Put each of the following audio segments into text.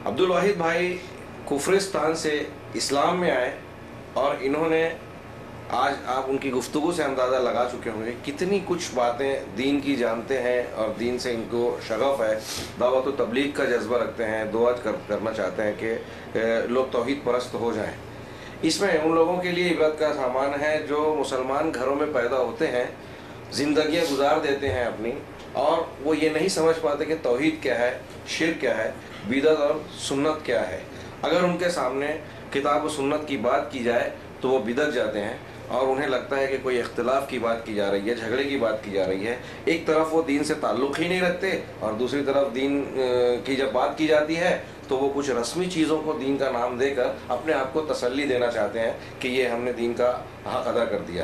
عبدالواحد بھائی کفرستان سے اسلام میں آئے اور انہوں نے آج آپ ان کی گفتگو سے اندازہ لگا چکے ہوں گے کتنی کچھ باتیں دین کی جانتے ہیں اور دین سے ان کو شغف ہے، دعوت و تبلیغ کا جذبہ رکھتے ہیں، دعا کرنا چاہتے ہیں کہ لوگ توحید پرست ہو جائیں۔ اس میں ان لوگوں کے لیے عبرت کا سامان ہے جو مسلمان گھروں میں پیدا ہوتے ہیں، زندگیاں گزار دیتے ہیں اپنی، اور وہ یہ نہیں سمجھ پاتے کہ توحید کیا ہے، شرک کیا ہے، بدعت اور سنت کیا ہے۔ اگر ان کے سامنے کتاب و سنت کی بات کی جائے تو وہ بدعت جاتے ہیں، اور انہیں لگتا ہے کہ کوئی اختلاف کی بات کی جا رہی ہے، جھگڑے کی بات کی جا رہی ہے۔ ایک طرف وہ دین سے تعلق ہی نہیں رکھتے، اور دوسری طرف دین کی جب بات کی جاتی ہے تو وہ کچھ رسمی چیزوں کو دین کا نام دے کر اپنے آپ کو تسلی دینا چاہتے ہیں کہ یہ ہم نے دین کا حق ادا کر دیا۔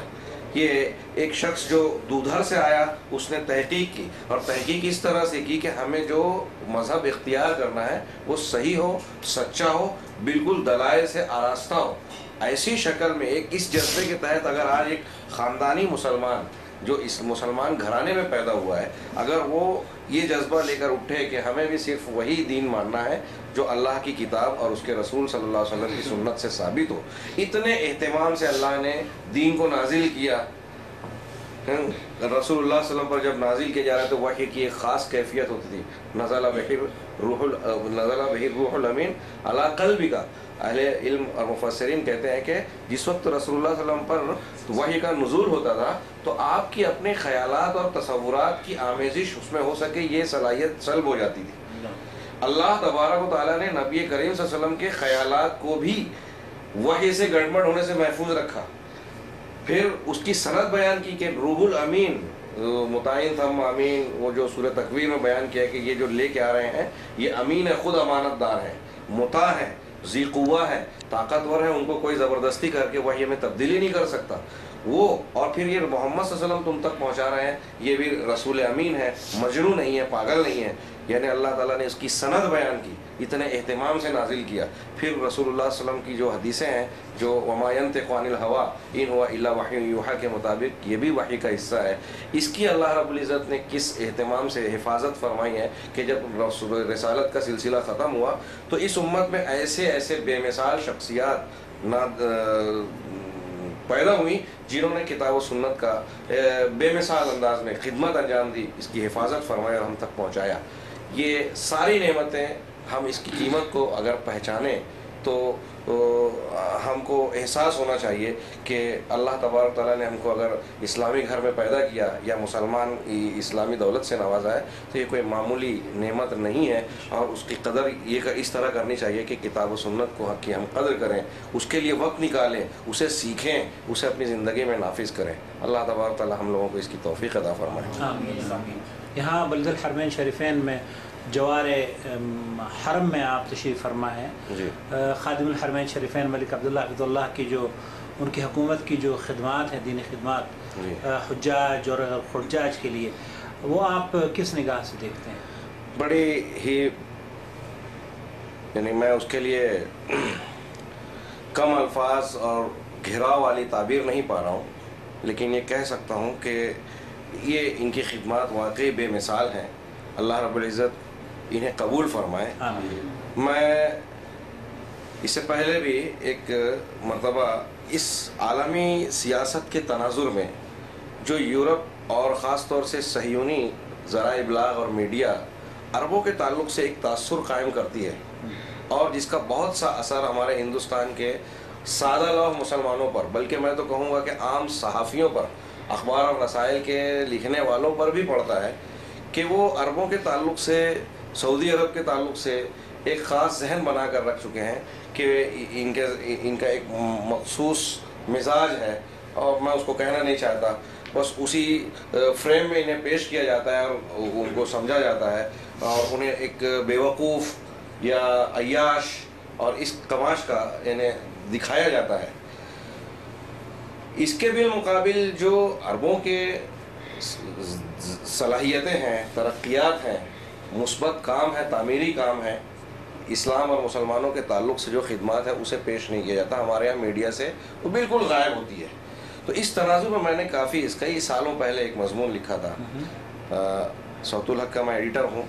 یہ ایک شخص جو دودھر سے آیا، اس نے تحقیق کی، اور تحقیق اس طرح سے کی کہ ہمیں جو مذہب اختیار کرنا ہے وہ صحیح ہو، سچا ہو، بالکل دلائل سے آراستہ ہو۔ ایسی شکل میں اس جذبے کے تحت اگر آج ایک خاندانی مسلمان جو اس مسلمان گھرانے میں پیدا ہوا ہے، اگر وہ یہ جذبہ لے کر اٹھے کہ ہمیں بھی صرف وہی دین ماننا ہے جو اللہ کی کتاب اور اس کے رسول صلی اللہ علیہ وسلم کی سنت سے ثابت ہو۔ اتنے اہتمام سے اللہ نے دین کو نازل کیا۔ رسول اللہ صلی اللہ علیہ وسلم پر جب نازل کیا جا رہا ہے تو وحی کی ایک خاص کیفیت ہوتی تھی، نزل بہ الروح الامین علی قلبک۔ اہل علم اور مفسرین کہتے ہیں کہ جس وقت رسول اللہ صلی اللہ علیہ وسلم پر وحی کا نزول ہوتا تھا تو آپ کی اپنے خیالات اور تصورات کی آمیزش اس میں ہو سکے یہ صلاحیت سلب ہو جاتی تھی۔ اللہ تبارک و تعالیٰ نے نبی کریم صلی اللہ علیہ وسلم کے خیالات کو بھی وحی سے گڑبڑ ہونے سے محفوظ رکھا۔ پھر اس کی سند بیان کی کہ روح الامین، متعین ثم امین، وہ جو سورہ تکویر میں بیان کیا کہ یہ جو لے کے آ رہے ہیں یہ امین ہے، خود امانت دار ہے، مطاع ہے، ذی قوہ ہے، طاقتور ہے، ان کو کوئی زبردستی کر کے وحی میں تبدیلی نہیں کر سکتا وہ۔ اور پھر یہ محمد صلی اللہ علیہ وسلم تم تک پہنچا رہے ہیں، یہ بھی رسول امین ہے، مجنون نہیں ہے، پاگل نہیں ہے۔ یعنی اللہ تعالیٰ نے اس کی سند بیان کی، اتنے اہتمام سے نازل کیا۔ پھر رسول اللہ صلی اللہ علیہ وسلم کی جو حدیثیں ہیں جو وما ينطق عن الهوى ان هو الا وحی یوحی کے مطابق، یہ بھی وحی کا حصہ ہے۔ اس کی اللہ رب العزت نے کس اہتمام سے حفاظت فرمائی ہے کہ جب رسالت کا سلسلہ ختم ہوا تو اس امت میں ایسے ایسے بے مثال شخصیات پیدا ہوئی جنہوں نے کتاب و سنت کا بے مثال انداز میں خدمت انجام دی، اس کی حفاظت فرمائی اور ہم تک پہنچایا۔ یہ ساری نعمتیں ہم اس کی قیمت کو اگر پہچانیں تو ہم کو احساس ہونا چاہیے کہ اللہ تبارک تعالیٰ نے ہم کو اگر اسلامی گھر میں پیدا کیا یا مسلمان اسلامی دولت سے نوازا ہے تو یہ کوئی معمولی نعمت نہیں ہے، اور اس کی قدر یہ اس طرح کرنی چاہیے کہ کتاب و سنت کو حق کی ہم قدر کریں، اس کے لیے وقت نکالیں، اسے سیکھیں، اسے اپنی زندگی میں نافذ کریں۔ اللہ تبارک تعالیٰ ہم لوگوں کو اس کی توفیق عطا فرمائے۔ آمین۔ یہاں بلد الحرمین شریفین میں جوار حرم میں آپ تشریف فرما ہیں، جی۔ خادم الحرمین شریفین ملک عبداللہ حفظ اللہ کی جو ان کی حکومت کی جو خدمات ہیں، دینی خدمات حجاج اور خرجاج کے لیے، وہ آپ کس نگاہ سے دیکھتے ہیں؟ بڑی ہی یعنی میں اس کے لیے کم الفاظ اور گھراؤ والی تعبیر نہیں پا رہا ہوں، لیکن یہ کہہ سکتا ہوں کہ یہ ان کی خدمات واقعی بے مثال ہیں۔ اللہ رب العزت انہیں قبول فرمائے۔ میں اس سے پہلے بھی ایک مرتبہ اس عالمی سیاست کے تناظر میں جو یورپ اور خاص طور سے صہیونی ذرائع ابلاغ اور میڈیا عربوں کے تعلق سے ایک تاثر قائم کرتی ہے، اور جس کا بہت سا اثر ہمارے ہندوستان کے سادہ لوح مسلمانوں پر، بلکہ میں تو کہوں گا کہ عام صحافیوں پر، اخبار اور رسائل کے لکھنے والوں پر بھی پڑتا ہے کہ وہ عربوں کے تعلق سے، سعودی عرب کے تعلق سے ایک خاص ذہن بنا کر رکھ چکے ہیں کہ ان کا ایک مخصوص مزاج ہے، اور میں اس کو کہنا نہیں چاہتا، بس اسی فریم میں انہیں پیش کیا جاتا ہے اور ان کو سمجھا جاتا ہے، اور انہیں ایک بیوقوف یا عیاش اور اس کماش کا یعنی دکھایا جاتا ہے۔ اس کے بالمقابل جو عربوں کے صلاحیتیں ہیں، ترقیات ہیں، مثبت کام ہے، تعمیری کام ہے، اسلام اور مسلمانوں کے تعلق سے جو خدمات ہے اسے پیش نہیں کیا جاتا۔ ہمارے یہاں میڈیا سے وہ بالکل غائب ہوتی ہے۔ تو اس تناظر میں میں نے کئی سالوں پہلے ایک مضمون لکھا تھا، صوت الحق کا میں ایڈیٹر ہوں،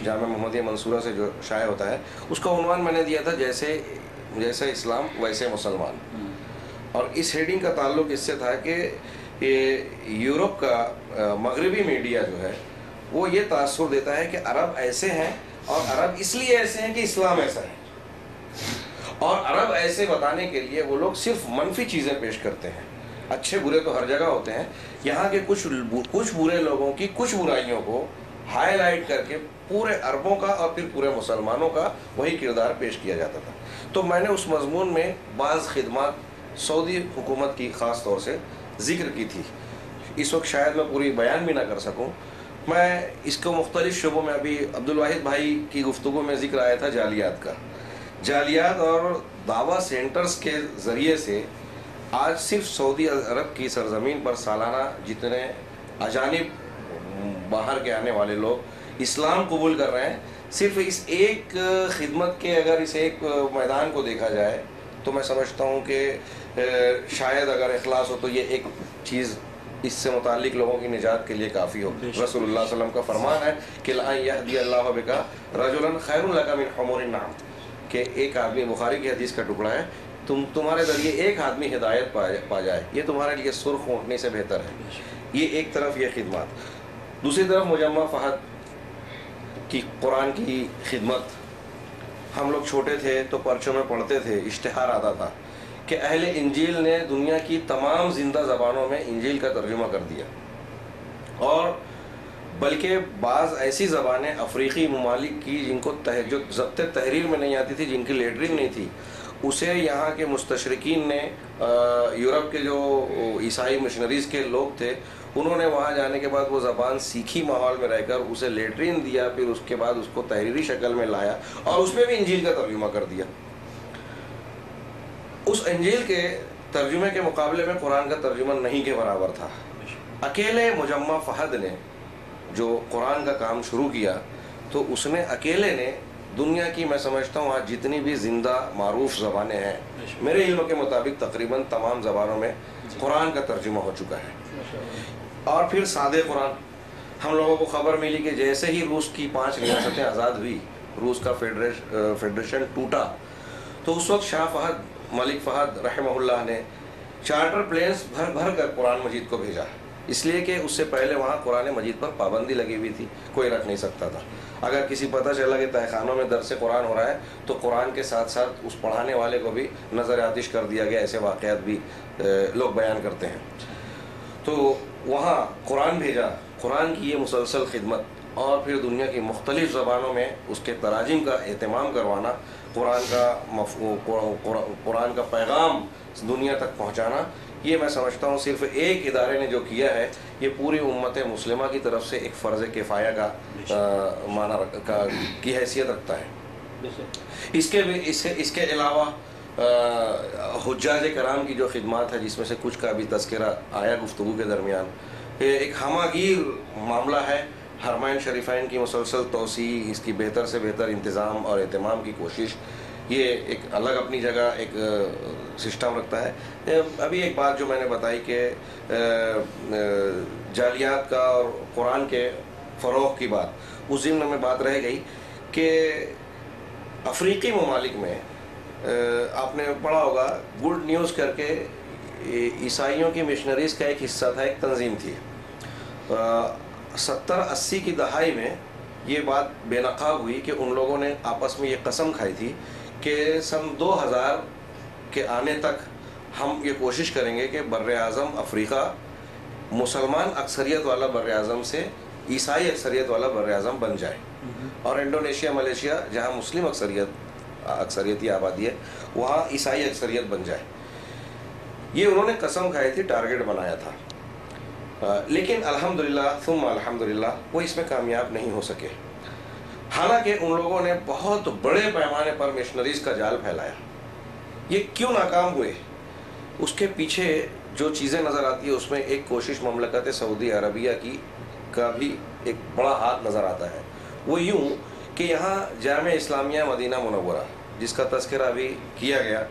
جامعہ محمدیہ منصورہ سے جو شائع ہوتا ہے، اس کا عنوان میں نے دیا تھا جیسے اسلام ویسے مسلمان، اور اس ہیڈنگ کا تعلق اس سے تھا کہ یورپ کا مغربی میڈیا جو ہے وہ یہ تاثر دیتا ہے کہ عرب ایسے ہیں، اور عرب اس لیے ایسے ہیں کہ اسلام ایسا ہے، اور عرب ایسے بتانے کے لیے وہ لوگ صرف منفی چیزیں پیش کرتے ہیں۔ اچھے برے تو ہر جگہ ہوتے ہیں، یہاں کے کچھ برے لوگوں کی کچھ برائیوں کو ہائی لائٹ کر کے پورے عربوں کا اور پھر پورے مسلمانوں کا وہی کردار پیش کیا جاتا تھا۔ تو میں نے اس مضمون میں بعض خدمات سعودی حکومت کی خاص طور سے ذکر کی تھی۔ اس وقت شاید میں پوری بیان بھی نہ کر سکوں، میں اس کو مختلف شعبوں میں، ابھی عبدالواحد بھائی کی گفتگو میں ذکر آیا تھا جعلیات کا، جعلیات اور دعویٰ سینٹرز کے ذریعے سے آج صرف سعودی عرب کی سرزمین پر سالانہ جتنے اجانب باہر کے آنے والے لوگ اسلام قبول کر رہے ہیں، صرف اس ایک خدمت کے اگر اس ایک میدان کو دیکھا جائے تو میں سمجھتا ہوں کہ شاید اگر اخلاص ہو تو یہ ایک چیز اس سے متعلق لوگوں کی نجات کے لیے کافی ہو۔ رسول اللہ صلی اللہ علیہ وسلم کا فرمان ہے کہ لَأَن يَهْدِيَ اللَّهُ بِكَ رَجُلًا خَيْرٌ لَكَ مِنْ حُمُرِ النَّعَمِ، کہ ایک آدمی، بخاری کی حدیث کا ٹکڑا ہے، تمہارے ذریعے ایک آدمی ہدایت پا جائے، یہ تمہارے لیے سرخ اونٹنی سے بہتر ہے۔ یہ ایک طرف یہ خدمات، دوسری طرف مجمع فہد کی قرآن کی خدمت۔ ہم لوگ چھوٹے تھے تو پرچوں میں پڑھتے تھے، اشتہار آتا تھا کہ اہل انجیل نے دنیا کی تمام زندہ زبانوں میں انجیل کا ترجمہ کر دیا، اور بلکہ بعض ایسی زبانیں افریقی ممالک کی جن کو جو ضبط تحریر میں نہیں آتی تھی، جن کی لیٹرنگ نہیں تھی، اسے یہاں کے مستشرقین نے، یورپ کے جو عیسائی مشنریز کے لوگ تھے، انہوں نے وہاں جانے کے بعد وہ زبان سیکھی ماحول میں رہ کر اسے لیٹرین دیا، پھر اس کے بعد اس کو تحریری شکل میں لایا اور اس میں بھی انجیل کا ترجمہ کر دیا۔ اس انجیل کے ترجمے کے مقابلے میں قرآن کا ترجمہ نہیں کے برابر تھا۔ اکیلے مجمع فہد نے جو قرآن کا کام شروع کیا تو اس نے اکیلے نے دنیا کی، میں سمجھتا ہوں آج جتنی بھی زندہ معروف زبانیں ہیں، میرے علم کے مطابق تقریباً تمام زبانوں میں قرآن کا ترجمہ ہو چکا ہے۔ اور پھر سادہ قرآن، ہم لوگوں کو خبر ملی کہ جیسے ہی روس کی 5 ریاستیں آزاد ہوئی، روس کا فیڈریشن ٹوٹا، تو اس وقت شاہ فہد، ملک فہد رحمہ اللہ نے چارٹر پلینز بھر کر قرآن مجید کو بھیجا، اس لیے کہ اس سے پہلے وہاں قرآن مجید پر پابندی لگی ہوئی تھی، کوئی رکھ نہیں سکتا تھا۔ اگر کسی پتہ چلا کہ تہہ خانوں میں درس قرآن ہو رہا ہے تو قرآن کے ساتھ ساتھ اس پڑھانے والے کو بھی نظر آتش کر دیا گیا۔ ایسے واقعات بھی لوگ بیان کرتے ہیں۔ تو وہاں قرآن بھیجا، قرآن کی یہ مسلسل خدمت، اور پھر دنیا کی مختلف زبانوں میں اس کے تراجم کا اہتمام کروانا، قرآن کا پیغام دنیا تک پہنچانا، یہ میں سمجھتا ہوں صرف ایک ادارے نے جو کیا ہے، یہ پوری امت مسلمہ کی طرف سے ایک فرض کفایہ کا معنی کی حیثیت رکھتا ہے۔ اس کے علاوہ حجاج کرام کی جو خدمات ہے، جس میں سے کچھ کا بھی تذکرہ آیا گفتگو کے درمیان، ایک ہمہ گیر معاملہ ہے۔ حرمین شریفین کی مسلسل توسیع، اس کی بہتر سے بہتر انتظام اور اہتمام کی کوشش، یہ ایک الگ اپنی جگہ ایک سسٹم رکھتا ہے۔ ابھی ایک بات جو میں نے بتائی کہ جعلیات کا اور قرآن کے فروغ کی بات، اس ضمن میں بات رہ گئی کہ افریقی ممالک میں آپ نے پڑھا ہوگا، گڈ نیوز کر کے عیسائیوں کی مشنریز کا ایک حصہ تھا، ایک تنظیم تھی۔ 70-80 کی دہائی میں یہ بات بے نقاب ہوئی کہ ان لوگوں نے آپس میں یہ قسم کھائی تھی کہ سن 2000 کے آنے تک ہم یہ کوشش کریں گے کہ بر اعظم افریقہ مسلمان اکثریت والا بر اعظم سے عیسائی اکثریت والا بر اعظم بن جائے، اور انڈونیشیا، ملیشیا جہاں مسلم اکثریتی آبادی ہے، وہاں عیسائی اکثریت بن جائے۔ یہ انہوں نے قسم کھائی تھی، ٹارگٹ بنایا تھا، لیکن الحمدللہ ثم الحمدللہ وہ اس میں کامیاب نہیں ہو سکے۔ حالانکہ ان لوگوں نے بہت بڑے پیمانے پر مشنریز کا جال پھیلایا۔ یہ کیوں ناکام ہوئے؟ اس کے پیچھے جو چیزیں نظر آتی ہے، اس میں ایک کوشش مملکت سعودی عربیہ کی کا بھی ایک بڑا ہاتھ نظر آتا ہے۔ وہ یوں کہ یہاں جامعہ اسلامیہ مدینہ منورہ، جس کا تذکرہ ابھی کیا گیا،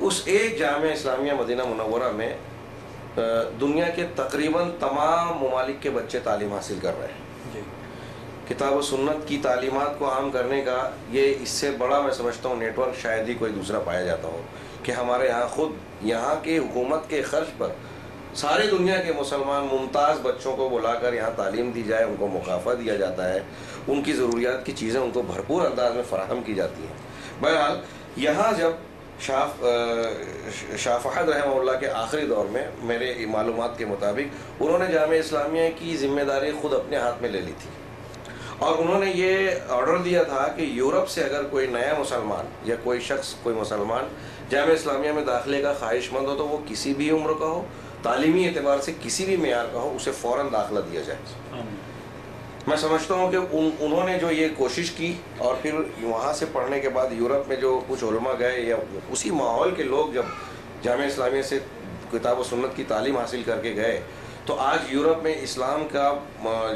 اس ایک جامعہ اسلامیہ مدینہ منورہ میں دنیا کے تقریباً تمام ممالک کے بچے تعلیم حاصل کر رہے ہیں۔ کتاب و سنت کی تعلیمات کو عام کرنے کا یہ اس سے بڑا میں سمجھتا ہوں نیٹ ورک شاید ہی کوئی دوسرا پایا جاتا ہو کہ ہمارے یہاں خود یہاں کے حکومت کے خرچ پر ساری دنیا کے مسلمان ممتاز بچوں کو بلا کر یہاں تعلیم دی جائے، ان کو مکافہ دیا جاتا ہے، ان کی ضروریات کی چیزیں ان کو بھرپور انداز میں فراہم کی جاتی ہیں۔ بہرحال یہاں جب شاہ فہد رحمہ اللہ کے آخری دور میں میرے معلومات کے مطابق انہوں نے جامعہ اسلامیہ کی ذمہ داری خود اپنے ہاتھ میں لے لی تھی، اور انہوں نے یہ آرڈر دیا تھا کہ یورپ سے اگر کوئی نیا مسلمان یا کوئی شخص کوئی مسلمان جامعہ اسلامیہ میں داخلے کا خواہش مند ہو تو وہ کسی بھی عمر کا ہو، تعلیمی اعتبار سے کسی بھی معیار کا ہو، اسے فوراً داخلہ دیا جائے۔ میں سمجھتا ہوں کہ انہوں نے جو یہ کوشش کی اور پھر وہاں سے پڑھنے کے بعد یورپ میں جو کچھ علماء گئے یا اسی ماحول کے لوگ جب جامعہ اسلامیہ سے کتاب و سنت کی تعلیم حاصل کر کے گئے تو آج یورپ میں اسلام کا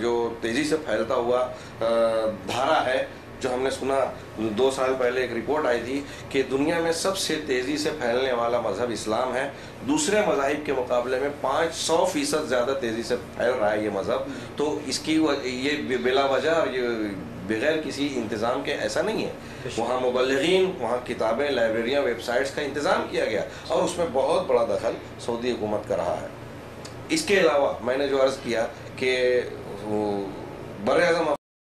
جو تیزی سے پھیلتا ہوا دھارا ہے، جو ہم نے سنا 2 سال پہلے ایک رپورٹ آئی تھی کہ دنیا میں سب سے تیزی سے پھیلنے والا مذہب اسلام ہے، دوسرے مذاہب کے مقابلے میں 500% زیادہ تیزی سے پھیل رہا ہے یہ مذہب۔ تو اس کی یہ بلا وجہ اور یہ بغیر کسی انتظام کے ایسا نہیں ہے، وہاں مبلغین، وہاں کتابیں، لائبریریاں، ویب سائٹس کا انتظام کیا گیا اور اس میں بہت بڑا دخل سعودی حکومت کا رہا ہے۔ اس کے علاوہ میں نے جو عرض کیا کہ براعظم